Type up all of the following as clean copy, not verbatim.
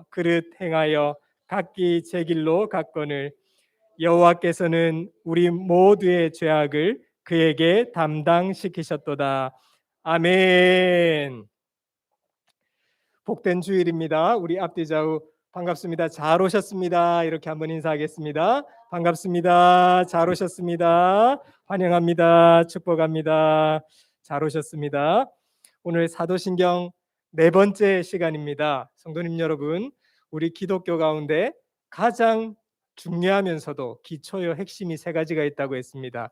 그릇 행하여 각기 제 길로 갔거늘 여호와께서는 우리 모두의 죄악을 그에게 담당시키셨도다. 아멘. 복된 주일입니다. 우리 앞뒤 좌우 반갑습니다. 잘 오셨습니다. 이렇게 한번 인사하겠습니다. 반갑습니다. 잘 오셨습니다. 환영합니다. 축복합니다. 잘 오셨습니다. 오늘 사도신경 네 번째 시간입니다. 성도님 여러분, 우리 기독교 가운데 가장 중요하면서도 기초요 핵심이 세 가지가 있다고 했습니다.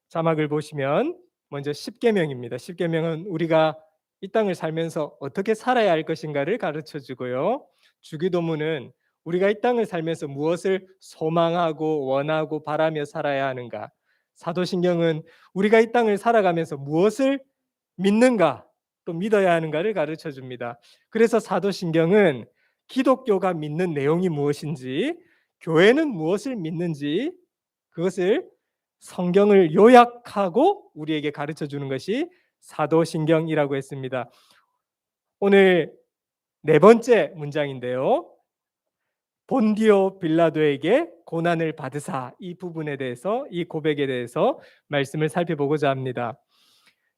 자막을 보시면 먼저 십계명입니다. 십계명은 우리가 이 땅을 살면서 어떻게 살아야 할 것인가를 가르쳐 주고요. 주기도문은 우리가 이 땅을 살면서 무엇을 소망하고 원하고 바라며 살아야 하는가. 사도신경은 우리가 이 땅을 살아가면서 무엇을 믿는가 또 믿어야 하는가를 가르쳐 줍니다. 그래서 사도신경은 기독교가 믿는 내용이 무엇인지, 교회는 무엇을 믿는지 그것을 성경을 요약하고 우리에게 가르쳐 주는 것이 사도신경이라고 했습니다. 오늘 네 번째 문장인데요. 본디오 빌라도에게 고난을 받으사, 이 부분에 대해서, 이 고백에 대해서 말씀을 살펴보고자 합니다.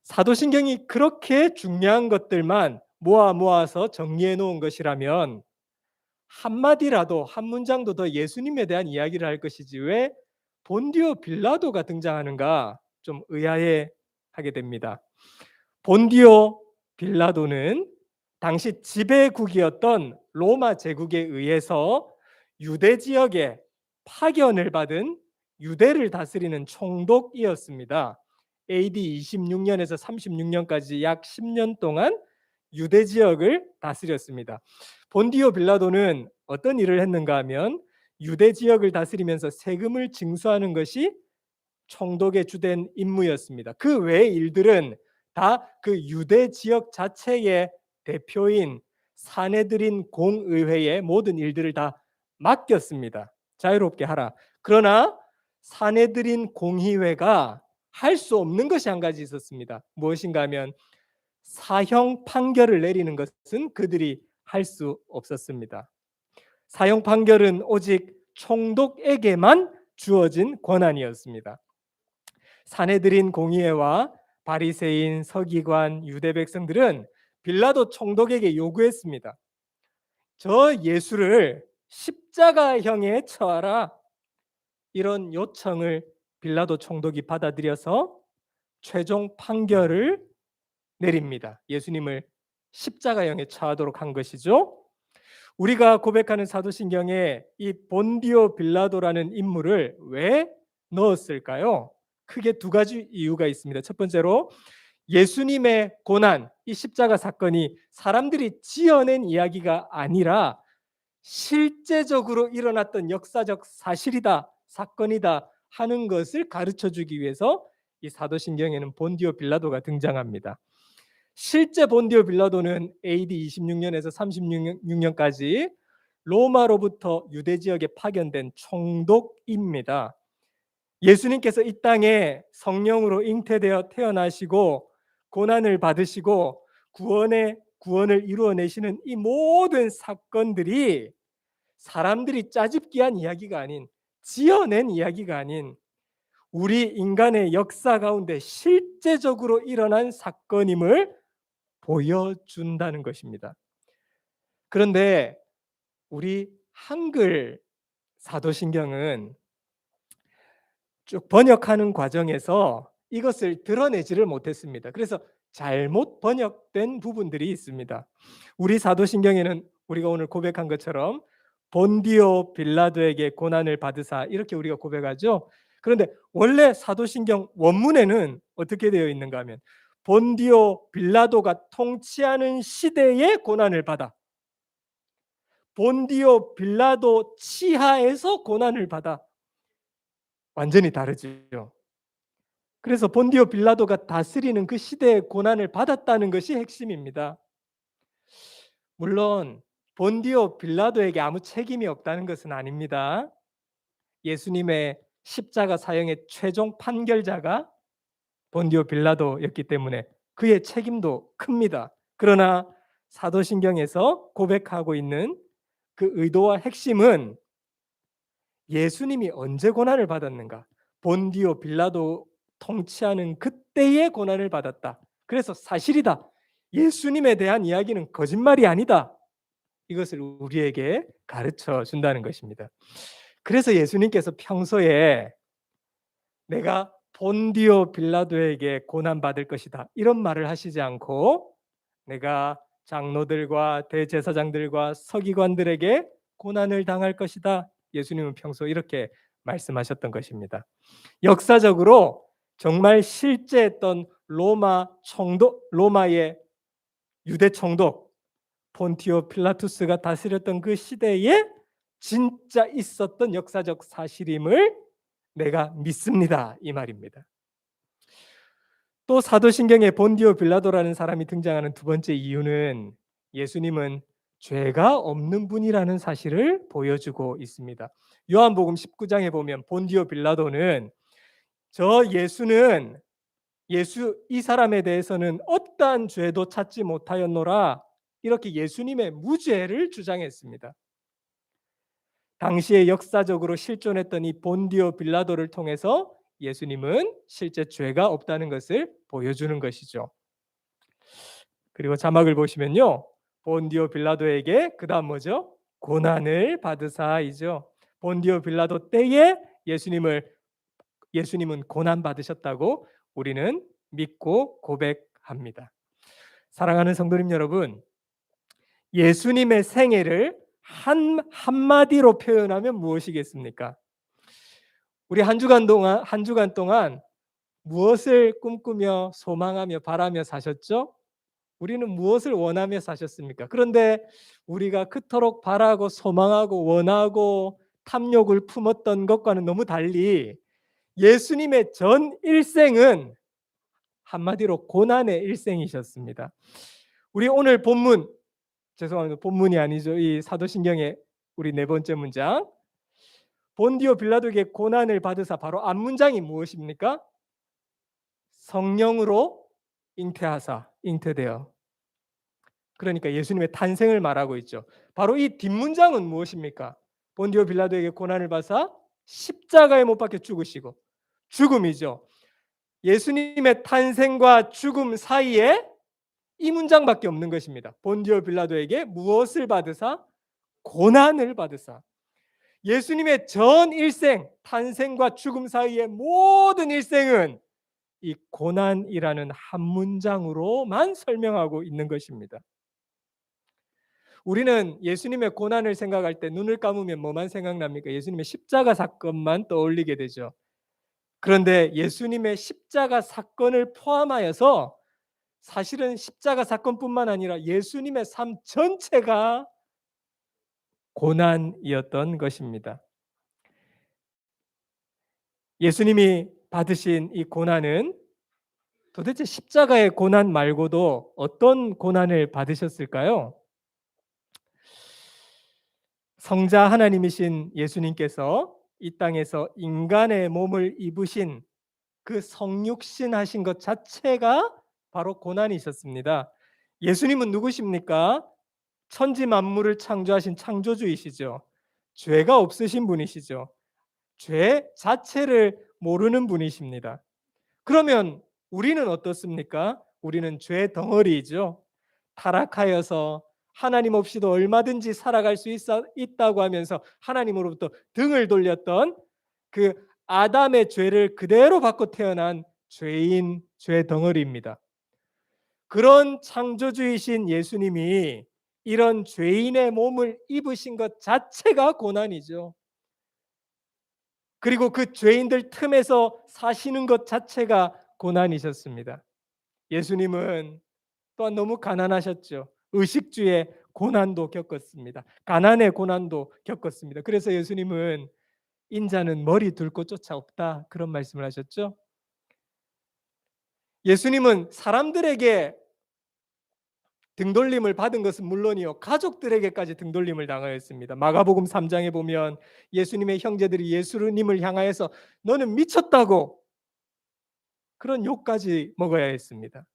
사도신경이 그렇게 중요한 것들만 모아서 정리해 놓은 것이라면 한마디라도, 한 문장도 더 예수님에 대한 이야기를 할 것이지 왜 본디오 빌라도가 등장하는가 좀 의아해 하게 됩니다. 본디오 빌라도는 당시 지배국이었던 로마 제국에 의해서 유대 지역에 파견을 받은 유대를 다스리는 총독이었습니다. AD 26년에서 36년까지 약 10년 동안 유대 지역을 다스렸습니다. 본디오 빌라도는 어떤 일을 했는가 하면 유대 지역을 다스리면서 세금을 징수하는 것이 총독의 주된 임무였습니다. 그 외의 일들은 다 그 유대 지역 자체의 대표인 사내들인 공의회의 모든 일들을 다 맡겼습니다. 자유롭게 하라. 그러나 사내들인 공의회가 할 수 없는 것이 한 가지 있었습니다. 무엇인가 하면 사형 판결을 내리는 것은 그들이 할 수 없었습니다. 사형 판결은 오직 총독에게만 주어진 권한이었습니다. 사내들인 공의회와 바리새인, 서기관, 유대 백성들은 빌라도 총독에게 요구했습니다. 저 예수를 십자가형에 처하라. 이런 요청을 빌라도 총독이 받아들여서 최종 판결을 내립니다. 예수님을 십자가형에 처하도록 한 것이죠. 우리가 고백하는 사도신경에 이 본디오 빌라도라는 인물을 왜 넣었을까요? 크게 두 가지 이유가 있습니다. 첫 번째로 예수님의 고난, 이 십자가 사건이 사람들이 지어낸 이야기가 아니라 실제적으로 일어났던 역사적 사실이다, 사건이다 하는 것을 가르쳐 주기 위해서 이 사도신경에는 본디오 빌라도가 등장합니다. 실제 본디오 빌라도는 AD 26년에서 36년까지 로마로부터 유대 지역에 파견된 총독입니다. 예수님께서 이 땅에 성령으로 잉태되어 태어나시고 고난을 받으시고 구원을 이루어내시는 이 모든 사건들이 사람들이 짜집기한 이야기가 아닌, 지어낸 이야기가 아닌 우리 인간의 역사 가운데 실제적으로 일어난 사건임을 보여준다는 것입니다. 그런데 우리 한글 사도신경은 쭉 번역하는 과정에서 이것을 드러내지를 못했습니다. 그래서 잘못 번역된 부분들이 있습니다. 우리 사도신경에는 우리가 오늘 고백한 것처럼 본디오 빌라도에게 고난을 받으사 이렇게 우리가 고백하죠. 그런데 원래 사도신경 원문에는 어떻게 되어 있는가 하면 본디오 빌라도가 통치하는 시대에 고난을 받아, 본디오 빌라도 치하에서 고난을 받아, 완전히 다르죠. 그래서 본디오 빌라도가 다스리는 그 시대의 고난을 받았다는 것이 핵심입니다. 물론 본디오 빌라도에게 아무 책임이 없다는 것은 아닙니다. 예수님의 십자가 사형의 최종 판결자가 본디오 빌라도였기 때문에 그의 책임도 큽니다. 그러나 사도신경에서 고백하고 있는 그 의도와 핵심은 예수님이 언제 고난을 받았는가? 본디오 빌라도 통치하는 그때의 고난을 받았다. 그래서 사실이다. 예수님에 대한 이야기는 거짓말이 아니다. 이것을 우리에게 가르쳐 준다는 것입니다. 그래서 예수님께서 평소에 내가 본디오 빌라도에게 고난 받을 것이다, 이런 말을 하시지 않고 내가 장로들과 대제사장들과 서기관들에게 고난을 당할 것이다, 예수님은 평소 이렇게 말씀하셨던 것입니다. 역사적으로 정말 실제했던 로마의 유대 총독 폰티오 필라투스가 다스렸던 그 시대에 진짜 있었던 역사적 사실임을 내가 믿습니다, 이 말입니다. 또 사도신경에 본디오 빌라도라는 사람이 등장하는 두 번째 이유는 예수님은 죄가 없는 분이라는 사실을 보여주고 있습니다. 요한복음 19장에 보면 본디오 빌라도는 예수 이 사람에 대해서는 어떠한 죄도 찾지 못하였노라, 이렇게 예수님의 무죄를 주장했습니다. 당시에 역사적으로 실존했던 이 본디오 빌라도를 통해서 예수님은 실제 죄가 없다는 것을 보여주는 것이죠. 그리고 자막을 보시면요, 본디오 빌라도에게 그다음 뭐죠? 고난을 받으사이죠. 본디오 빌라도 때에 예수님은 고난 받으셨다고 우리는 믿고 고백합니다. 사랑하는 성도님 여러분, 예수님의 생애를 한마디로 표현하면 무엇이겠습니까? 우리 한 주간 동안 무엇을 꿈꾸며 소망하며 바라며 사셨죠? 우리는 무엇을 원하며 사셨습니까? 그런데 우리가 그토록 바라고 소망하고 원하고 탐욕을 품었던 것과는 너무 달리 예수님의 전 일생은 한마디로 고난의 일생이셨습니다. 우리 오늘 본문이 아니죠. 이 사도신경의 우리 네 번째 문장, 본디오 빌라도에게 고난을 받으사, 바로 앞문장이 무엇입니까? 성령으로 잉태되어. 그러니까 예수님의 탄생을 말하고 있죠. 바로 이 뒷문장은 무엇입니까? 본디오 빌라도에게 고난을 받아 십자가에 못 박혀 죽으시고, 죽음이죠. 예수님의 탄생과 죽음 사이에 이 문장밖에 없는 것입니다. 본디오 빌라도에게 무엇을 받으사? 고난을 받으사. 예수님의 전 일생, 탄생과 죽음 사이의 모든 일생은 이 고난이라는 한 문장으로만 설명하고 있는 것입니다. 우리는 예수님의 고난을 생각할 때 눈을 감으면 뭐만 생각납니까? 예수님의 십자가 사건만 떠올리게 되죠. 그런데 예수님의 십자가 사건을 포함하여서 사실은 십자가 사건뿐만 아니라 예수님의 삶 전체가 고난이었던 것입니다. 예수님이 받으신 이 고난은 도대체 십자가의 고난 말고도 어떤 고난을 받으셨을까요? 성자 하나님이신 예수님께서 이 땅에서 인간의 몸을 입으신 그 성육신 하신 것 자체가 바로 고난이셨습니다. 예수님은 누구십니까? 천지 만물을 창조하신 창조주이시죠. 죄가 없으신 분이시죠. 죄 자체를 모르는 분이십니다. 그러면 우리는 어떻습니까? 우리는 죄 덩어리이죠. 타락하여서 하나님 없이도 얼마든지 살아갈 수 있다고 하면서 하나님으로부터 등을 돌렸던 그 아담의 죄를 그대로 받고 태어난 죄 덩어리입니다. 그런 창조주이신 예수님이 이런 죄인의 몸을 입으신 것 자체가 고난이죠. 그리고 그 죄인들 틈에서 사시는 것 자체가 고난이셨습니다. 예수님은 또한 너무 가난하셨죠. 의식주의 고난도 겪었습니다. 가난의 고난도 겪었습니다. 그래서 예수님은 인자는 머리 둘 곳조차 없다, 그런 말씀을 하셨죠. 예수님은 사람들에게 등돌림을 받은 것은 물론이요, 가족들에게까지 등돌림을 당하였습니다. 마가복음 3장에 보면 예수님의 형제들이 예수님을 향하여서 너는 미쳤다고 그런 욕까지 먹어야 했습니다.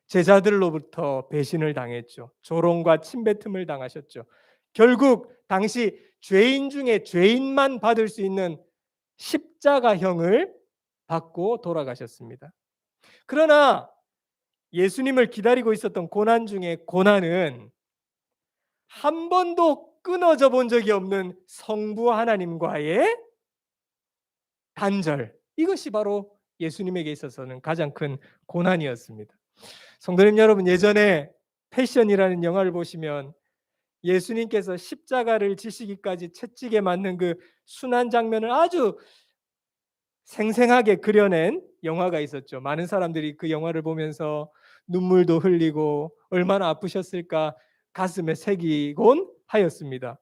제자들로부터 배신을 당했죠. 조롱과 침뱉음을 당하셨죠. 결국 당시 죄인 중에 죄인만 받을 수 있는 십자가형을 받고 돌아가셨습니다. 그러나 예수님을 기다리고 있었던 고난 중에 고난은 한 번도 끊어져 본 적이 없는 성부 하나님과의 단절. 이것이 바로 예수님에게 있어서는 가장 큰 고난이었습니다. 성도님 여러분, 예전에 패션이라는 영화를 보시면 예수님께서 십자가를 지시기까지 채찍에 맞는 그 순환 장면을 아주 생생하게 그려낸 영화가 있었죠. 많은 사람들이 그 영화를 보면서 눈물도 흘리고 얼마나 아프셨을까 가슴에 새기곤 하였습니다.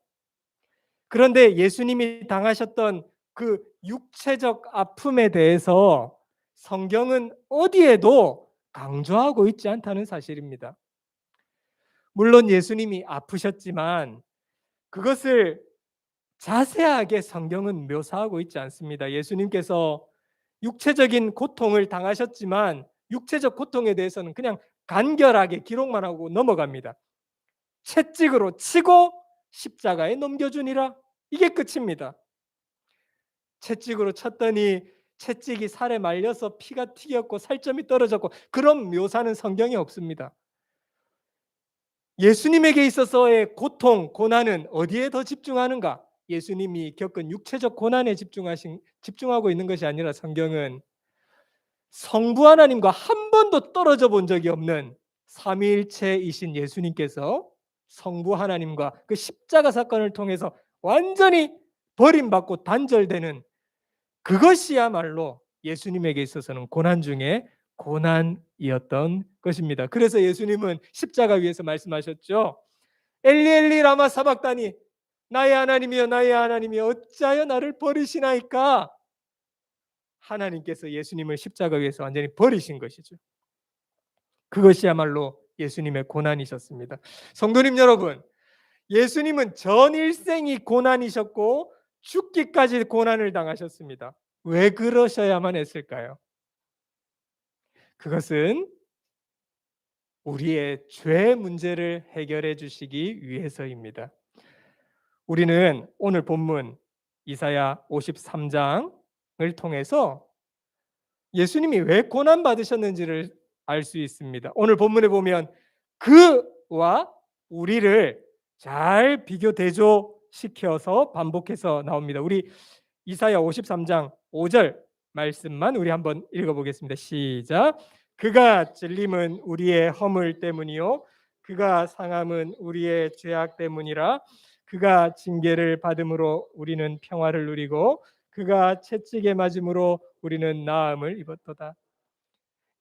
그런데 예수님이 당하셨던 그 육체적 아픔에 대해서 성경은 어디에도 강조하고 있지 않다는 사실입니다. 물론 예수님이 아프셨지만 그것을 자세하게 성경은 묘사하고 있지 않습니다. 예수님께서 육체적인 고통을 당하셨지만 육체적 고통에 대해서는 그냥 간결하게 기록만 하고 넘어갑니다. 채찍으로 치고 십자가에 넘겨주니라. 이게 끝입니다. 채찍으로 쳤더니 채찍이 살에 말려서 피가 튀겼고 살점이 떨어졌고 그런 묘사는 성경에 없습니다. 예수님에게 있어서의 고통, 고난은 어디에 더 집중하는가? 예수님이 겪은 육체적 고난에 집중하고 있는 것이 아니라 성경은 성부 하나님과 한 번도 떨어져 본 적이 없는 삼위일체이신 예수님께서 성부 하나님과 그 십자가 사건을 통해서 완전히 버림받고 단절되는 그것이야말로 예수님에게 있어서는 고난 중에 고난이었던 것입니다. 그래서 예수님은 십자가 위에서 말씀하셨죠. 엘리 엘리 라마 사박다니, 나의 하나님이여 나의 하나님이여 어찌하여 나를 버리시나이까. 하나님께서 예수님을 십자가 위에서 완전히 버리신 것이죠. 그것이야말로 예수님의 고난이셨습니다. 성도님 여러분, 예수님은 전 일생이 고난이셨고 죽기까지 고난을 당하셨습니다. 왜 그러셔야만 했을까요? 그것은 우리의 죄 문제를 해결해 주시기 위해서입니다. 우리는 오늘 본문 이사야 53장을 통해서 예수님이 왜 고난 받으셨는지를 알 수 있습니다. 오늘 본문에 보면 그와 우리를 잘 비교 대조시켜서 반복해서 나옵니다. 우리 이사야 53장 5절 말씀만 우리 한번 읽어보겠습니다. 시작. 그가 찔림은 우리의 허물 때문이요 그가 상함은 우리의 죄악 때문이라. 그가 징계를 받음으로 우리는 평화를 누리고 그가 채찍에 맞음으로 우리는 나음을 입었도다.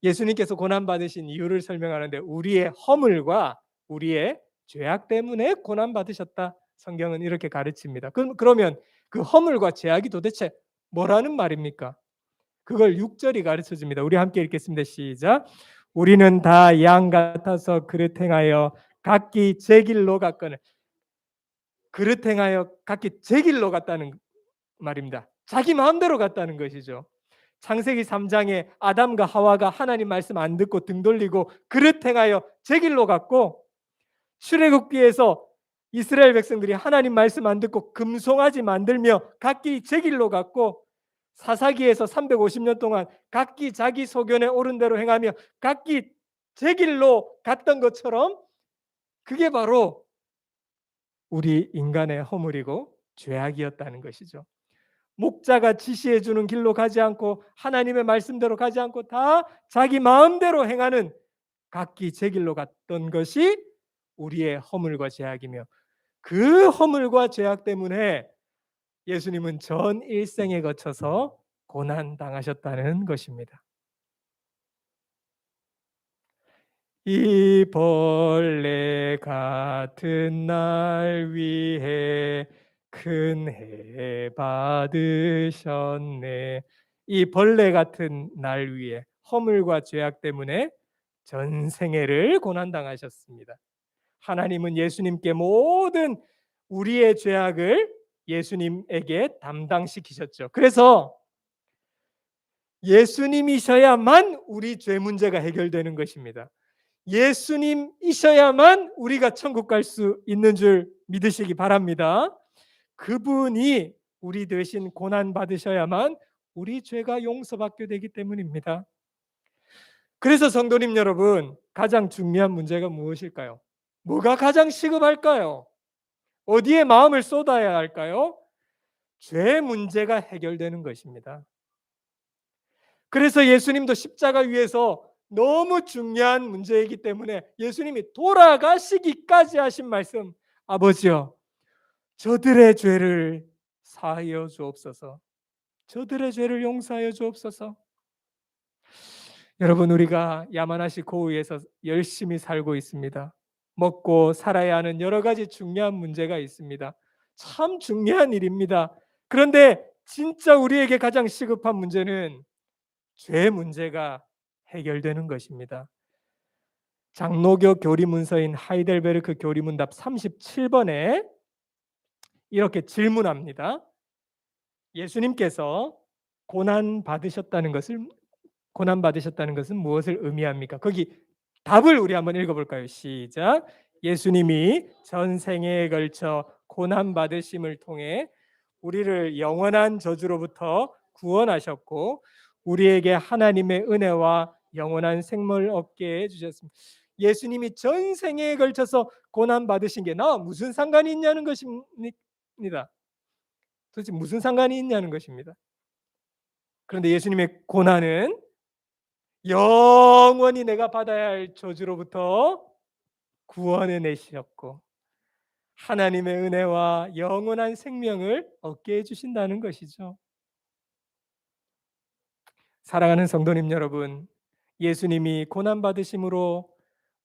예수님께서 고난받으신 이유를 설명하는데 우리의 허물과 우리의 죄악 때문에 고난받으셨다. 성경은 이렇게 가르칩니다. 그러면 그 허물과 죄악이 도대체 뭐라는 말입니까? 그걸 6절이 가르쳐줍니다. 우리 함께 읽겠습니다. 시작. 우리는 다 양 같아서 그릇 행하여 각기 제 길로 갔거늘. 그릇 행하여 각기 제 길로 갔다는 말입니다. 자기 마음대로 갔다는 것이죠. 창세기 3장에 아담과 하와가 하나님 말씀 안 듣고 등 돌리고 그릇 행하여 제 길로 갔고, 출애굽기에서 이스라엘 백성들이 하나님 말씀 안 듣고 금송아지 만들며 각기 제 길로 갔고, 사사기에서 350년 동안 각기 자기 소견에 옳은 대로 행하며 각기 제 길로 갔던 것처럼 그게 바로 우리 인간의 허물이고 죄악이었다는 것이죠. 목자가 지시해 주는 길로 가지 않고 하나님의 말씀대로 가지 않고 다 자기 마음대로 행하는 각기 제 길로 갔던 것이 우리의 허물과 죄악이며, 그 허물과 죄악 때문에 예수님은 전 일생에 거쳐서 고난 당하셨다는 것입니다. 이 벌레 같은 날 위해 큰 해 받으셨네. 이 벌레 같은 날 위에 허물과 죄악 때문에 전생애를 고난당하셨습니다. 하나님은 예수님께 모든 우리의 죄악을 예수님에게 담당시키셨죠. 그래서 예수님이셔야만 우리 죄 문제가 해결되는 것입니다. 예수님이셔야만 우리가 천국 갈 수 있는 줄 믿으시기 바랍니다. 그분이 우리 대신 고난 받으셔야만 우리 죄가 용서받게 되기 때문입니다. 그래서 성도님 여러분, 가장 중요한 문제가 무엇일까요? 뭐가 가장 시급할까요? 어디에 마음을 쏟아야 할까요? 죄 문제가 해결되는 것입니다. 그래서 예수님도 십자가 위에서 너무 중요한 문제이기 때문에 예수님이 돌아가시기까지 하신 말씀, 아버지여, 저들의 죄를 사하여 주옵소서. 저들의 죄를 용서하여 주옵소서. 여러분, 우리가 야마나시 고우에서 열심히 살고 있습니다. 먹고 살아야 하는 여러 가지 중요한 문제가 있습니다. 참 중요한 일입니다. 그런데 진짜 우리에게 가장 시급한 문제는 죄 문제가 해결되는 것입니다. 장로교 교리문서인 하이델베르크 교리문답 37번에 이렇게 질문합니다. 예수님께서 고난 받으셨다는 것은 무엇을 의미합니까? 거기 답을 우리 한번 읽어볼까요? 시작. 예수님이 전생에 걸쳐 고난 받으심을 통해 우리를 영원한 저주로부터 구원하셨고 우리에게 하나님의 은혜와 영원한 생명을 얻게 해주셨습니다. 예수님이 전생에 걸쳐서 고난 받으신 게 나와 무슨 상관이 있냐는 것입니다. 도대체 무슨 상관이 있냐는 것입니다. 그런데 예수님의 고난은 영원히 내가 받아야 할 저주로부터 구원해 내셨고 하나님의 은혜와 영원한 생명을 얻게 해주신다는 것이죠. 사랑하는 성도님 여러분, 예수님이 고난받으심으로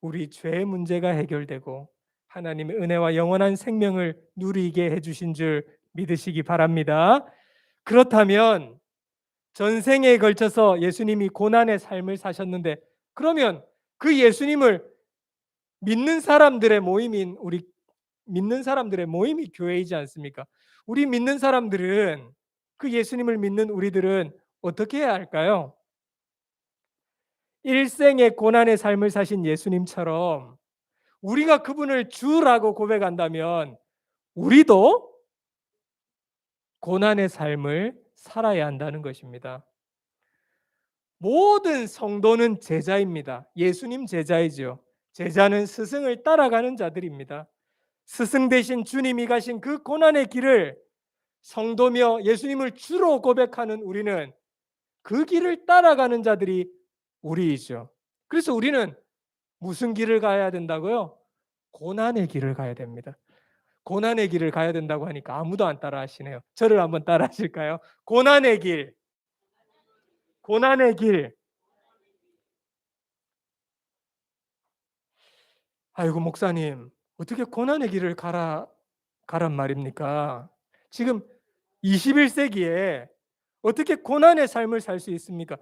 우리 죄의 문제가 해결되고 하나님의 은혜와 영원한 생명을 누리게 해주신 줄 믿으시기 바랍니다. 그렇다면 전생에 걸쳐서 예수님이 고난의 삶을 사셨는데 그러면 그 예수님을 믿는 사람들의 모임인 우리 믿는 사람들의 모임이 교회이지 않습니까? 우리 믿는 사람들은 그 예수님을 믿는 우리들은 어떻게 해야 할까요? 일생의 고난의 삶을 사신 예수님처럼 우리가 그분을 주라고 고백한다면 우리도 고난의 삶을 살아야 한다는 것입니다. 모든 성도는 제자입니다. 예수님 제자이죠. 제자는 스승을 따라가는 자들입니다. 스승 대신 주님이 가신 그 고난의 길을 성도며 예수님을 주로 고백하는 우리는 그 길을 따라가는 자들이 우리이죠. 그래서 우리는 무슨 길을 가야 된다고요? 고난의 길을 가야 됩니다. 고난의 길을 가야 된다고 하니까 아무도 안 따라 하시네요. 저를 한번 따라 하실까요? 고난의 길. 고난의 길. 아이고 목사님, 어떻게 고난의 길을 가란 말입니까? 지금 21세기에 어떻게 고난의 삶을 살 수 있습니까?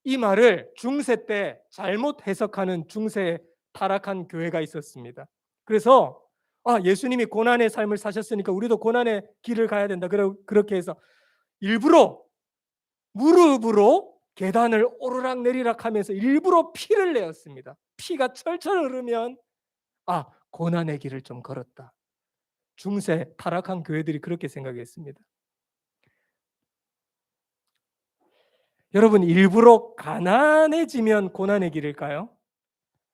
이 말을 중세 때 잘못 해석하는 중세 타락한 교회가 있었습니다. 그래서 예수님이 고난의 삶을 사셨으니까 우리도 고난의 길을 가야 된다. 그렇게 해서 일부러 무릎으로 계단을 오르락 내리락 하면서 일부러 피를 내었습니다. 피가 철철 흐르면 고난의 길을 좀 걸었다. 중세 타락한 교회들이 그렇게 생각했습니다. 여러분, 일부러 가난해지면 고난의 길일까요?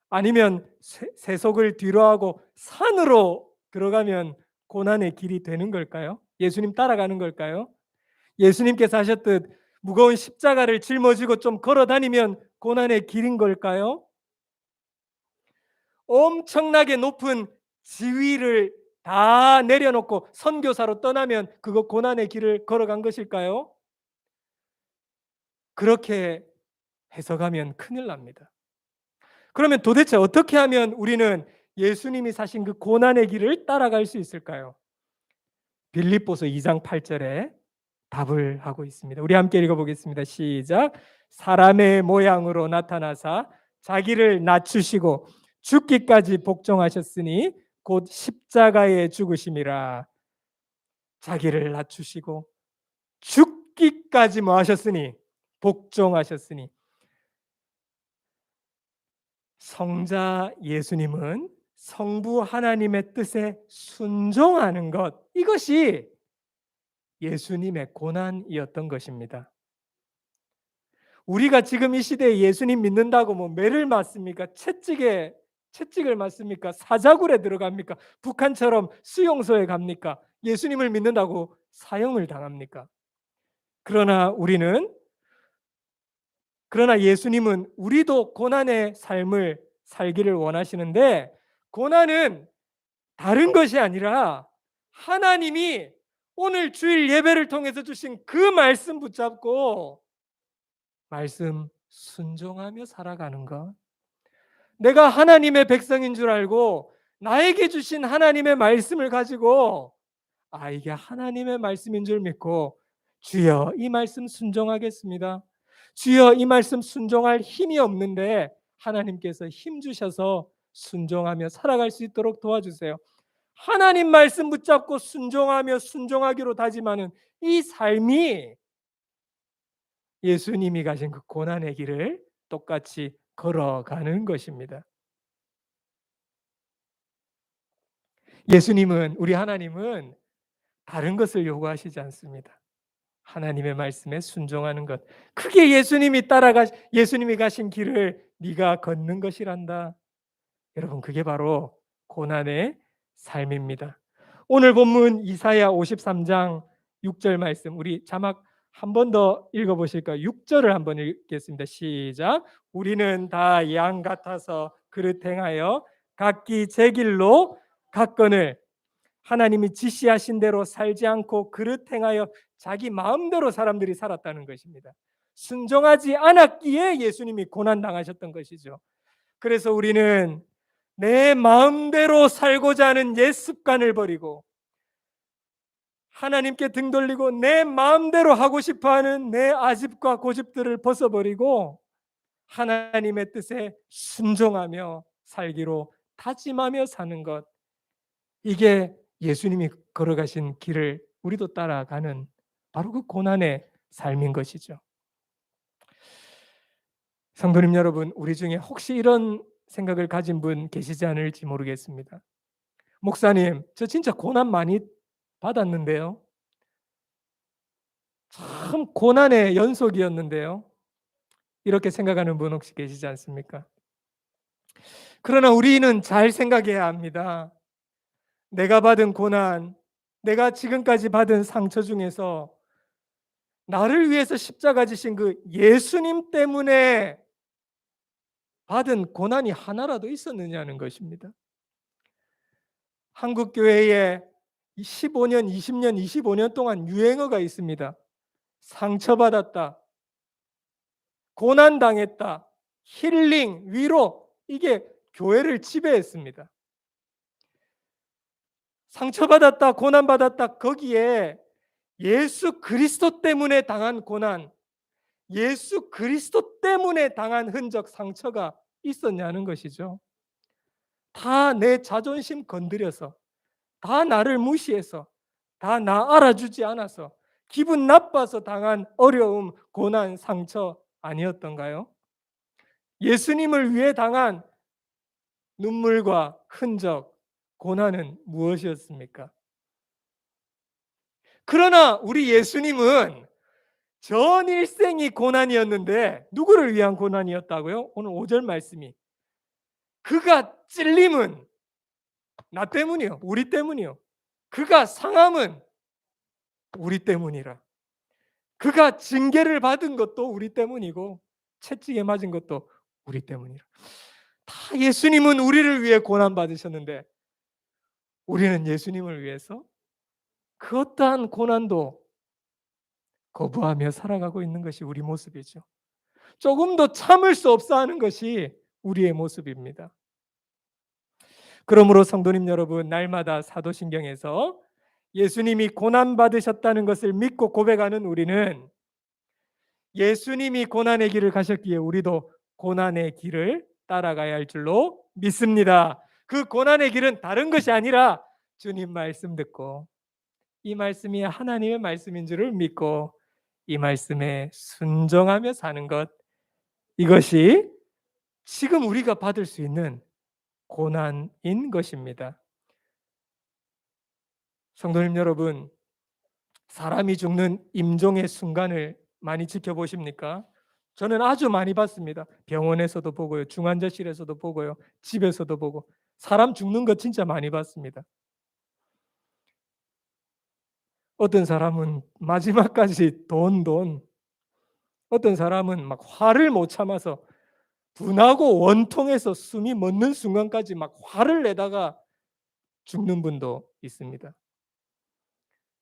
아니면 세속을 뒤로하고 산으로 들어가면 고난의 길이 되는 걸까요? 예수님 따라가는 걸까요? 예수님께서 하셨듯 무거운 십자가를 짊어지고 좀 걸어 다니면 고난의 길인 걸까요? 엄청나게 높은 지위를 다 내려놓고 선교사로 떠나면 그거 고난의 길을 걸어간 것일까요? 그렇게 해석하면 큰일 납니다. 그러면 도대체 어떻게 하면 우리는 예수님이 사신 그 고난의 길을 따라갈 수 있을까요? 빌립보서 2장 8절에 답을 하고 있습니다. 우리 함께 읽어보겠습니다. 시작. 사람의 모양으로 나타나사 자기를 낮추시고 죽기까지 복종하셨으니 곧 십자가에 죽으심이라. 자기를 낮추시고 죽기까지 뭐 하셨으니? 복종하셨으니. 성자 예수님은 성부 하나님의 뜻에 순종하는 것, 이것이 예수님의 고난이었던 것입니다. 우리가 지금 이 시대에 예수님 믿는다고 뭐 매를 맞습니까? 채찍을 맞습니까? 사자굴에 들어갑니까? 북한처럼 수용소에 갑니까? 예수님을 믿는다고 사형을 당합니까? 그러나 예수님은 우리도 고난의 삶을 살기를 원하시는데, 고난은 다른 것이 아니라 하나님이 오늘 주일 예배를 통해서 주신 그 말씀 붙잡고 말씀 순종하며 살아가는 것. 내가 하나님의 백성인 줄 알고 나에게 주신 하나님의 말씀을 가지고 이게 하나님의 말씀인 줄 믿고, 주여 이 말씀 순종하겠습니다. 주여 이 말씀 순종할 힘이 없는데 하나님께서 힘 주셔서 순종하며 살아갈 수 있도록 도와주세요. 하나님 말씀 붙잡고 순종하며 순종하기로 다짐하는 이 삶이 예수님이 가신 그 고난의 길을 똑같이 걸어가는 것입니다. 예수님은, 우리 하나님은 다른 것을 요구하시지 않습니다. 하나님의 말씀에 순종하는 것. 그게 예수님이 가신 길을 네가 걷는 것이란다. 여러분, 그게 바로 고난의 삶입니다. 오늘 본문 이사야 53장 6절 말씀, 우리 자막 한 번 더 읽어보실까요? 6절을 한번 읽겠습니다. 시작. 우리는 다 양 같아서 그릇 행하여 각기 제 길로 갔거늘, 하나님이 지시하신 대로 살지 않고 그릇 행하여 자기 마음대로 사람들이 살았다는 것입니다. 순종하지 않았기에 예수님이 고난 당하셨던 것이죠. 그래서 우리는 내 마음대로 살고자 하는 옛 습관을 버리고 하나님께 등 돌리고 내 마음대로 하고 싶어하는 내 아집과 고집들을 벗어버리고 하나님의 뜻에 순종하며 살기로 다짐하며 사는 것, 이게 예수님이 걸어가신 길을 우리도 따라가는 바로 그 고난의 삶인 것이죠. 성도님 여러분, 우리 중에 혹시 이런 생각을 가진 분 계시지 않을지 모르겠습니다. 목사님, 저 진짜 고난 많이 받았는데요. 참 고난의 연속이었는데요. 이렇게 생각하는 분 혹시 계시지 않습니까? 그러나 우리는 잘 생각해야 합니다. 내가 받은 고난, 내가 지금까지 받은 상처 중에서 나를 위해서 십자가 지신 그 예수님 때문에 받은 고난이 하나라도 있었느냐는 것입니다. 한국 교회에 15년, 20년, 25년 동안 유행어가 있습니다. 상처받았다, 고난당했다, 힐링, 위로, 이게 교회를 지배했습니다. 상처받았다, 고난받았다, 거기에 예수 그리스도 때문에 당한 고난, 예수 그리스도 때문에 당한 흔적, 상처가 있었냐는 것이죠. 다 내 자존심 건드려서, 다 나를 무시해서, 다 나 알아주지 않아서 기분 나빠서 당한 어려움, 고난, 상처 아니었던가요? 예수님을 위해 당한 눈물과 흔적, 고난은 무엇이었습니까? 그러나 우리 예수님은 전 일생이 고난이었는데 누구를 위한 고난이었다고요? 오늘 5절 말씀이, 그가 찔림은 나 때문이요, 우리 때문이요. 그가 상함은 우리 때문이라. 그가 징계를 받은 것도 우리 때문이고 채찍에 맞은 것도 우리 때문이라. 다 예수님은 우리를 위해 고난 받으셨는데 우리는 예수님을 위해서 그 어떠한 고난도 거부하며 살아가고 있는 것이 우리 모습이죠. 조금도 참을 수 없어 하는 것이 우리의 모습입니다. 그러므로 성도님 여러분, 날마다 사도신경에서 예수님이 고난받으셨다는 것을 믿고 고백하는 우리는 예수님이 고난의 길을 가셨기에 우리도 고난의 길을 따라가야 할 줄로 믿습니다. 그 고난의 길은 다른 것이 아니라 주님 말씀 듣고 이 말씀이 하나님의 말씀인 줄을 믿고 이 말씀에 순종하며 사는 것, 이것이 지금 우리가 받을 수 있는 고난인 것입니다. 성도님 여러분, 사람이 죽는 임종의 순간을 많이 지켜보십니까? 저는 아주 많이 봤습니다. 병원에서도 보고요, 중환자실에서도 보고요, 집에서도 보고. 사람 죽는 거 진짜 많이 봤습니다. 어떤 사람은 마지막까지 돈, 어떤 사람은 막 화를 못 참아서 분하고 원통해서 숨이 멎는 순간까지 막 화를 내다가 죽는 분도 있습니다.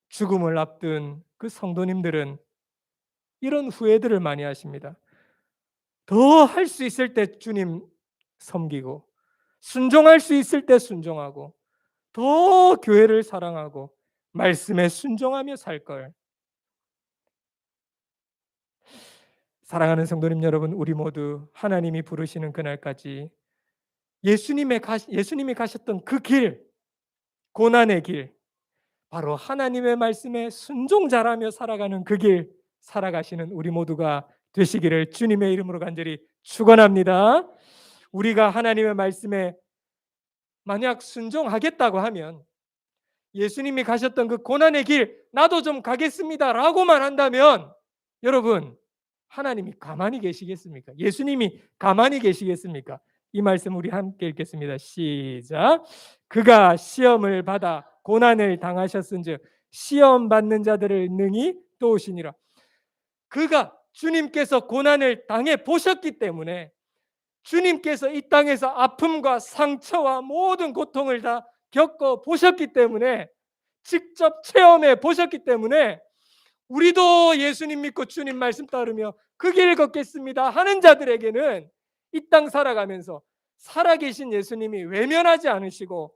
죽음을 앞둔 그 성도님들은 이런 후회들을 많이 하십니다. 더 할 수 있을 때 주님 섬기고, 순종할 수 있을 때 순종하고, 더 교회를 사랑하고 말씀에 순종하며 살 걸. 사랑하는 성도님 여러분, 우리 모두 하나님이 부르시는 그날까지 예수님이 가셨던 그 길, 고난의 길, 바로 하나님의 말씀에 순종 잘하며 살아가는 그 길 살아가시는 우리 모두가 되시기를 주님의 이름으로 간절히 축원합니다. 우리가 하나님의 말씀에 만약 순종하겠다고 하면, 예수님이 가셨던 그 고난의 길 나도 좀 가겠습니다라고만 한다면, 여러분, 하나님이 가만히 계시겠습니까? 예수님이 가만히 계시겠습니까? 이 말씀 우리 함께 읽겠습니다. 시작. 그가 시험을 받아 고난을 당하셨은즉 시험 받는 자들을 능히 도우시니라. 그가, 주님께서 고난을 당해 보셨기 때문에, 주님께서 이 땅에서 아픔과 상처와 모든 고통을 다 겪어 보셨기 때문에, 직접 체험해 보셨기 때문에, 우리도 예수님 믿고 주님 말씀 따르며 그 길 걷겠습니다 하는 자들에게는 이 땅 살아가면서 살아계신 예수님이 외면하지 않으시고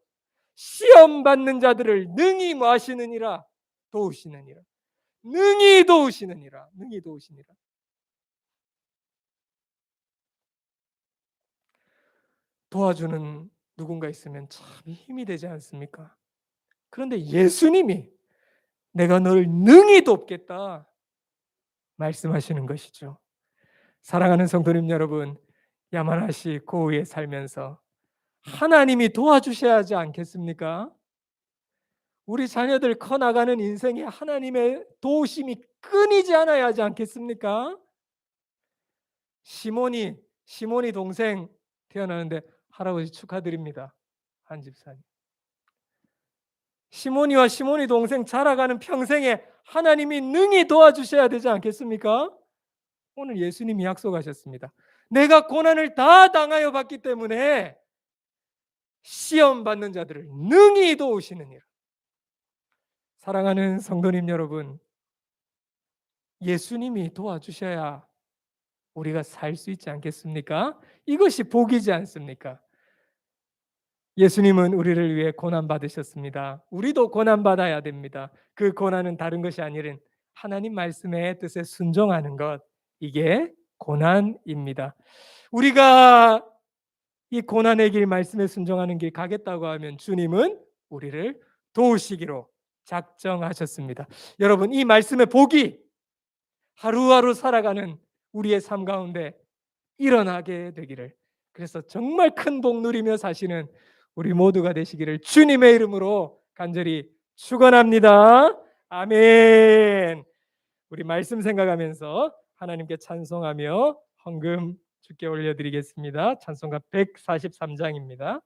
시험 받는 자들을 능히 뭐 하시느니라? 도우시느니라. 능히 도우시느니라. 능히 도우시니라. 도와주는 누군가 있으면 참 힘이 되지 않습니까? 그런데 예수님이 내가 너를 능히 돕겠다 말씀하시는 것이죠. 사랑하는 성도님 여러분, 야만하시 고우에 살면서 하나님이 도와주셔야 하지 않겠습니까? 우리 자녀들 커나가는 인생에 하나님의 도우심이 끊이지 않아야 하지 않겠습니까? 시몬이 동생 태어나는데 할아버지 축하드립니다. 한 집사님. 시몬이와 시몬이 동생 자라가는 평생에 하나님이 능히 도와주셔야 되지 않겠습니까? 오늘 예수님이 약속하셨습니다. 내가 고난을 다 당하여 봤기 때문에 시험 받는 자들을 능히 도우시느니라. 사랑하는 성도님 여러분, 예수님이 도와주셔야 우리가 살 수 있지 않겠습니까? 이것이 복이지 않습니까? 예수님은 우리를 위해 고난 받으셨습니다. 우리도 고난 받아야 됩니다. 그 고난은 다른 것이 아니라 하나님 말씀의 뜻에 순종하는 것, 이게 고난입니다. 우리가 이 고난의 길, 말씀에 순종하는 길 가겠다고 하면 주님은 우리를 도우시기로 작정하셨습니다. 여러분, 이 말씀의 복이 하루하루 살아가는 우리의 삶 가운데 일어나게 되기를, 그래서 정말 큰 복 누리며 사시는 우리 모두가 되시기를 주님의 이름으로 간절히 축원합니다. 아멘. 우리 말씀 생각하면서 하나님께 찬송하며 헌금 주께 올려드리겠습니다. 찬송가 143장입니다.